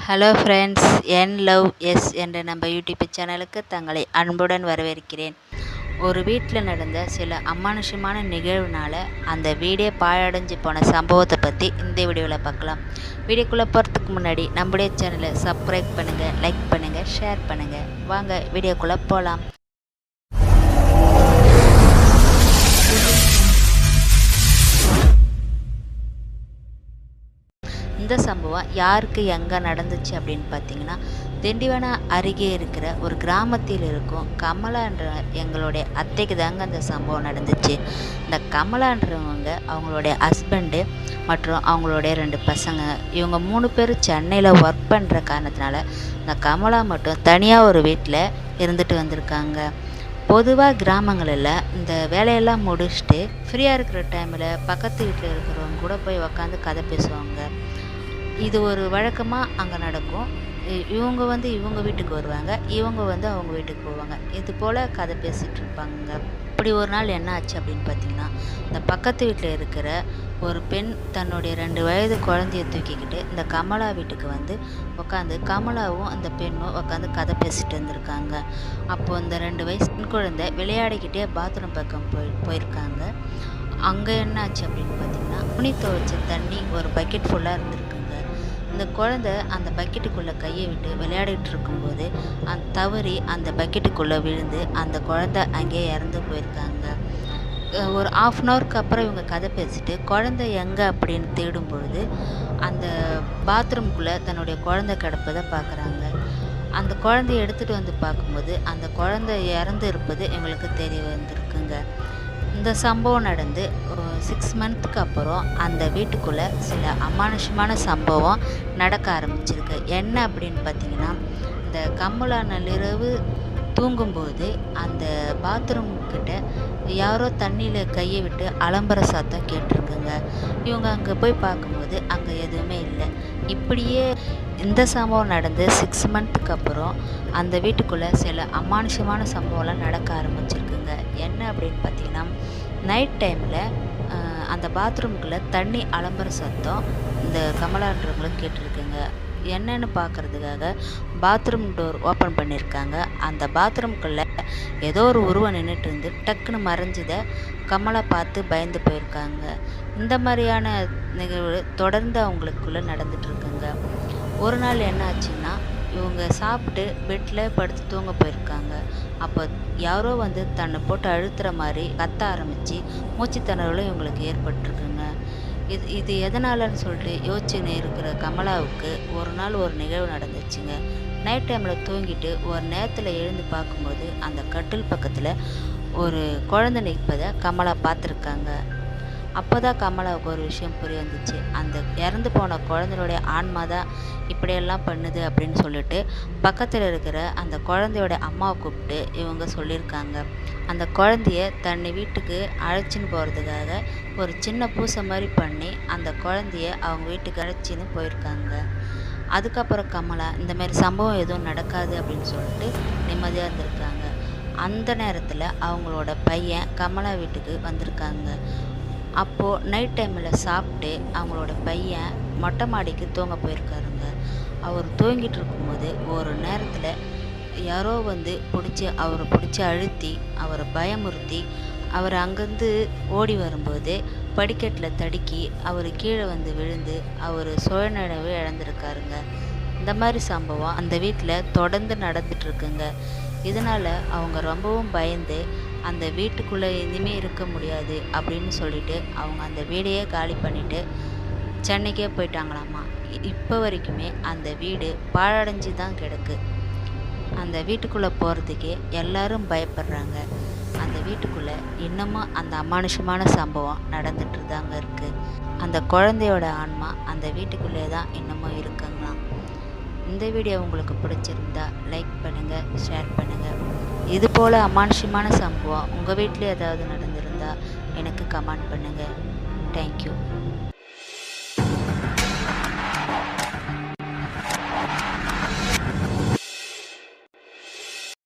Hello friends, என் love S என்ற நம்ம YouTube சேனலுக்கு தங்களை அன்புடன் வரவேற்கிறேன். ஒரு வீட்டில் நடந்த சில அமானுஷமான நிகழ்வுனால அந்த வீடே பாழடைஞ்சு போன சம்பவத்தை பற்றி இந்த வீடியோவில் பார்க்கலாம். வீடியோக்குள்ளே போகிறதுக்கு முன்னாடி நம்முடைய சேனலை சப்ஸ்கிரைப் பண்ணுங்கள், லைக் பண்ணுங்கள், ஷேர் பண்ணுங்கள். வாங்க வீடியோக்குள்ளே போகலாம். இந்த சம்பவம் யாருக்கு எங்கே நடந்துச்சு அப்படின்னு பார்த்தீங்கன்னா, திண்டிவனம் அருகே இருக்கிற ஒரு கிராமத்தில் இருக்கும் கமலான்ற எங்களுடைய அத்தைக்கு தாங்க அந்த சம்பவம் நடந்துச்சு. இந்த கமலான்றவங்க அவங்களுடைய ஹஸ்பண்டு மற்றும் அவங்களுடைய 2 பசங்க, இவங்க 3 பேரும் சென்னையில் ஒர்க் பண்ணுற காரணத்தினால இந்த கமலா மட்டும் தனியாக ஒரு வீட்டில் இருந்துட்டு வந்திருக்காங்க. பொதுவாக கிராமங்களில் இந்த வேலையெல்லாம் முடிச்சுட்டு ஃப்ரீயாக இருக்கிற டைமில் பக்கத்து வீட்டில் இருக்கிறவங்க கூட போய் உக்காந்து கதை பேசுவாங்க. இது ஒரு வழக்கமாக அங்கே நடக்கும். இவங்க இவங்க வீட்டுக்கு வருவாங்க, இவங்க அவங்க வீட்டுக்கு போவாங்க. இது போல் கதை பேசிகிட்டு இருப்பாங்க. இப்படி ஒரு நாள் என்ன ஆச்சு அப்படின்னு பார்த்தீங்கன்னா, இந்த பக்கத்து வீட்டில் இருக்கிற ஒரு பெண் தன்னுடைய 2 வயது குழந்தைய தூக்கிக்கிட்டு இந்த கமலா வீட்டுக்கு உட்காந்து கமலாவும் அந்த பெண்ணும் உட்காந்து கதை பேசிட்டு இருந்திருக்காங்க. அப்போது இந்த 2 வயசு பெண் குழந்தை விளையாடிக்கிட்டே பாத்ரூம் பக்கம் போயிருக்காங்க. அங்கே என்ன ஆச்சு அப்படின்னு பார்த்தீங்கன்னா, துணி துவைச்ச தண்ணி ஒரு பக்கெட் ஃபுல்லாக இருந்திருக்குங்க. இந்த குழந்தை அந்த பக்கெட்டுக்குள்ளே கையை விட்டு விளையாடிட்டு இருக்கும்போது தவறி அந்த பக்கெட்டுக்குள்ளே விழுந்து அந்த குழந்தை அங்கேயே இறந்து போயிருக்காங்க. ஒரு 1/2 அன் ஹவருக்கு அப்புறம் இவங்க கதை பேசிட்டு குழந்தை எங்கே அப்படின்னு தேடும் பொழுது அந்த பாத்ரூம்குள்ளே தன்னுடைய குழந்தை கிடப்பதை பார்க்குறாங்க. அந்த குழந்தைய எடுத்துகிட்டு வந்து பார்க்கும்போது அந்த குழந்தை இறந்து இருப்பது எங்களுக்கு தெரிய வந்திருக்குங்க. இந்த சம்பவம் நடந்து 6 மந்த்துக்கு அப்புறம் அந்த வீட்டுக்குள்ளே சில அமானுஷமான சம்பவம் நடக்க ஆரம்பிச்சிருக்கு. என்ன அப்படின்னு பார்த்தீங்கன்னா, இந்த கமலா நள்ளிரவு தூங்கும்போது அந்த பாத்ரூம் கிட்ட யாரோ தண்ணியில் கையை விட்டு அலம்பர சத்தம் கேட்டிருக்குங்க. இவங்க அங்கே போய் பார்க்கும்போது அங்கே எதுவுமே இல்லை. இப்படியே இந்த சம்பவம் நடந்து 6 மந்த்துக்கு அப்புறம் அந்த வீட்டுக்குள்ளே சில அமானுஷமான சம்பவம்லாம் நடக்க ஆரம்பிச்சிருக்குங்க. என்ன அப்படின்னு பார்த்தீங்கன்னா, நைட் டைமில் அந்த பாத்ரூம்குள்ளே தண்ணி அலம்பர சத்தம் இந்த கமலான்றவங்களும் கேட்டிருக்குங்க. என்னன்னு பார்க்குறதுக்காக பாத்ரூம் டோர் ஓப்பன் பண்ணியிருக்காங்க. அந்த பாத்ரூம்குள்ளே ஏதோ ஒரு உருவம் நின்றுட்டு இருந்து டக்குன்னு மறைஞ்சதை கமலா பார்த்து பயந்து போயிருக்காங்க. இந்த மாதிரியான நிகழ்வு தொடர்ந்து அவங்களுக்குள்ளே நடந்துகிட்ருக்குங்க. ஒரு நாள் என்ன ஆச்சுன்னா, இவங்க சாப்பிட்டு பெட்டில் படுத்து தூங்க போயிருக்காங்க. அப்போ யாரோ தன்னை போட்டு அழுத்துற மாதிரி கத்த ஆரம்பித்து மூச்சு திணறலும் இவங்களுக்கு ஏற்பட்டிருக்குங்க. இது எதனாலன்னு சொல்லிட்டு யோசிச்சுன்னு இருக்கிற கமலாவுக்கு ஒரு நாள் ஒரு நிகழ்வு நடந்துச்சுங்க. நைட் டைமில் தூங்கிட்டு ஒரு நேரத்தில் எழுந்து பார்க்கும்போது அந்த கட்டில் பக்கத்தில் ஒரு குழந்தை நிற்பதை கமலா பார்த்துருக்காங்க. அப்போ தான் கமலாவுக்கு ஒரு விஷயம் புரிய வந்துச்சு. அந்த இறந்து போன குழந்தையோடைய ஆன்மா தான் இப்படியெல்லாம் பண்ணுது அப்படின்னு சொல்லிட்டு பக்கத்தில் இருக்கிற அந்த குழந்தையோட அம்மாவை கூப்பிட்டு இவங்க சொல்லியிருக்காங்க. அந்த குழந்தைய தன்னை வீட்டுக்கு அழைச்சின்னு போகிறதுக்காக ஒரு சின்ன பூசை மாதிரி பண்ணி அந்த குழந்தைய அவங்க வீட்டுக்கு அழைச்சின்னு போயிருக்காங்க. அதுக்கப்புறம் கமலா இந்த மாதிரி சம்பவம் எதுவும் நடக்காது அப்படின்னு சொல்லிட்டு நிம்மதியாக இருந்திருக்காங்க. அந்த நேரத்தில் அவங்களோட பையன் கமலா வீட்டுக்கு வந்திருக்காங்க. அப்போது நைட் டைமில் சாப்பிட்டு அவங்களோட பையன் மொட்டை மாடிக்கு தூங்க போயிருக்காருங்க. அவர் தூங்கிட்டு இருக்கும்போது ஒரு நேரத்தில் யாரோ அவரை பிடிச்சி அழுத்தி அவரை பயமுறுத்தி அவர் அங்கேருந்து ஓடி வரும்போது படிக்கட்டில் தடுக்கி அவர் கீழே விழுந்து அவர் சுயநினைவு இழந்திருக்காருங்க. இந்த மாதிரி சம்பவம் அந்த வீட்டில் தொடர்ந்து நடந்துகிட்ருக்குங்க. இதனால் அவங்க ரொம்பவும் பயந்து அந்த வீட்டுக்குள்ளே இனிமேல் இருக்க முடியாது அப்படின்னு சொல்லிட்டு அவங்க அந்த வீடையே காலி பண்ணிவிட்டு சென்னைக்கே போயிட்டாங்களாமா. இப்போ வரைக்குமே அந்த வீடு பாழடைஞ்சு தான் கிடக்கு. அந்த வீட்டுக்குள்ளே போகிறதுக்கே எல்லாரும் பயப்படுறாங்க. அந்த வீட்டுக்குள்ளே இன்னமும் அந்த அமானுஷமான சம்பவம் நடந்துட்டு தாங்க இருக்குது. அந்த குழந்தையோட ஆன்மா அந்த வீட்டுக்குள்ளே தான் இன்னமும் இருக்குங்களாம். இந்த வீடியோ உங்களுக்கு பிடிச்சிருந்தா லைக் பண்ணுங்கள், ஷேர் பண்ணுங்கள். இது போல் அமானுஷமான சம்பவம் உங்கள் வீட்டில் ஏதாவது நடந்திருந்தால் எனக்கு கமெண்ட் பண்ணுங்கள். தேங்க்யூ.